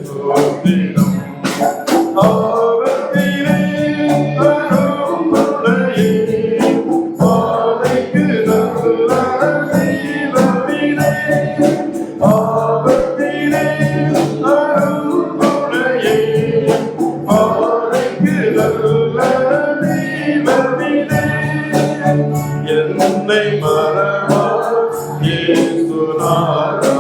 சோத்திரம். ஆபத்திலே அரும் துணையே, பாதைக்கு நல்ல தெய்வமே. ஆபத்திலே அரும் துணையே, பாதைக்கு நல்ல தெய்வமே. என்னை மறவார் இயேசுநாதா,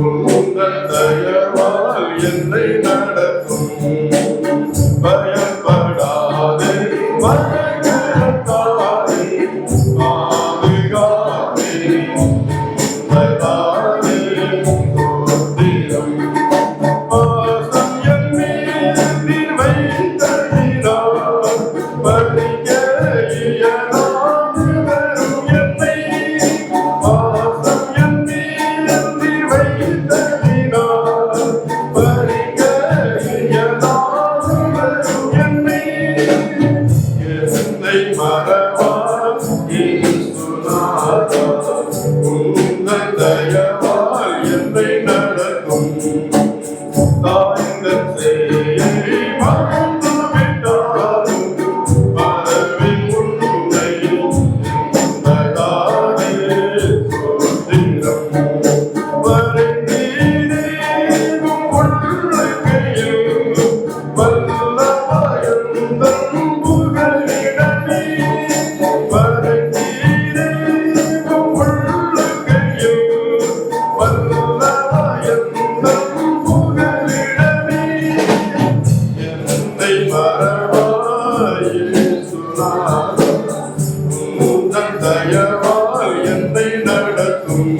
உந்தன் தயவால் என்னை நடத்தும். பயப்படாதே பயப்படாதே, பாதுகாப்பே உந்ததாலே சோத்திரம். பாசம் என் மேல் நீர் வைத்ததினால் படிக்க இயலாது வரும் என்னை. பாசம் என் மேல் நீர் வைத்ததினால் படிக்க இயலாது வரும் என்னை. என்னை மறவார் இயேசுநாதா, உந்தன் தயவால் என்னை நடத்தும். தாய்ந்தன் சேயை மறந்து விட்டாலும் மறவில் உன்னை உந்ததாலே சோத்திரம். வருந்தீரே உம் உள்ளங்கையில் வல்லமையுந்தன் புகலிடமே. வருந்தீரே உம் உள்ளங்கையில் வல்லமையுந்தன் புகலிடமே. என்னை மறவாய் இயேசுநாதா, உந்தன் தயவால் என்னை நடத்தும்.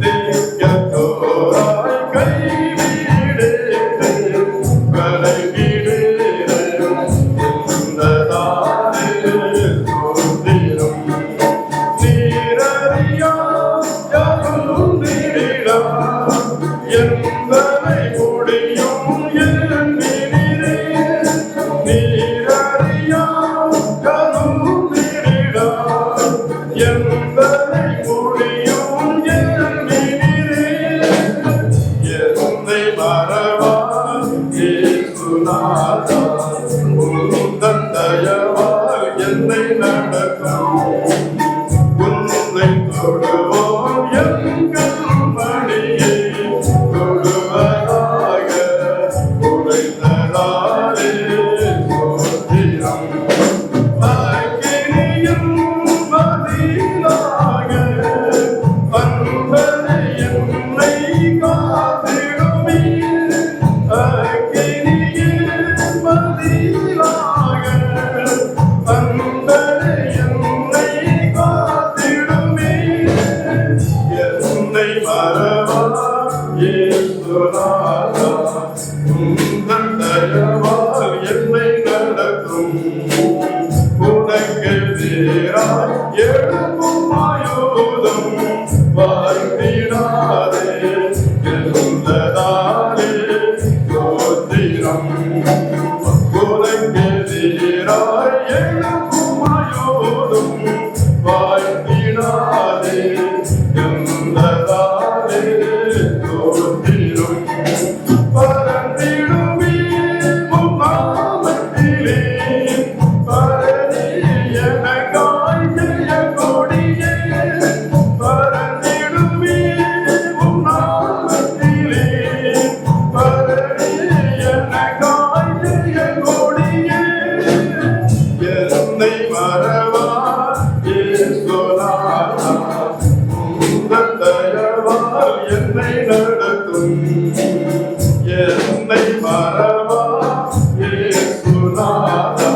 தேக்கத்தோராய் கைவிடேனே, கலங்கிடேனே உந்ததாலே சோத்திரம். நீரறியா யகுந்திரிடா, எந்தனை முடியும் எண்ணினீரே. நீரறியா யகுந்திரிடா, எந்தனை முடியும் எண்ணினீரே. என்னை மறவார் இயேசுநாதா, உந்தன் தயவால் என்னை நடத்தும். உன்னை தொடுவோம் எங்கள் மணியை தொடுவதாக உரைத்ததாலே சோத்திரம். அக்கினியின் பதிலாக அன்பரை என்னை காத்திடுமே. அக்கினியின் பதிலாக அன்பரை என்னை காத்திடுமே. என்னை மறவார் இயேசுநாதா, உந்தன் தயவால் என்னை நடத்தும். உனக்கு எதிராய் எழும்பும் ஆயுதம் வாய்த்திடாதே எழுந்ததாலே சோத்திரம். உனக்கு எதிராய் எழும்பும் ஆயுதம் வாய்த்திடாதே எழுந்ததாலே சோத்திரம். பரந்திடுமே உம் நாமத்திலே, பரணி எனக்காய் ஜெய கொடியே. பரந்திடுமே உம் நாமத்திலே, பரணி எனக்காய் ஜெய கொடியே. என்னை மறவார் இயேசுநாதா, உந்தன் தயவால் என்னை நடத்தும். என்னை மறவார் இயேசுநாதா,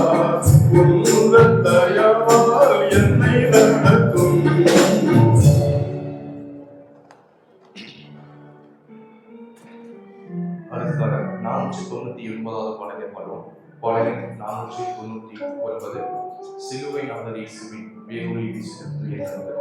உந்தன் தயவால் என்னை நடத்தும். அடுத்ததாக 499வது பாடலை பாடுவோம். பாடலின் 499 சிலுவை நாதர் இயேசுவின் வேறொரு வீசுகிறது.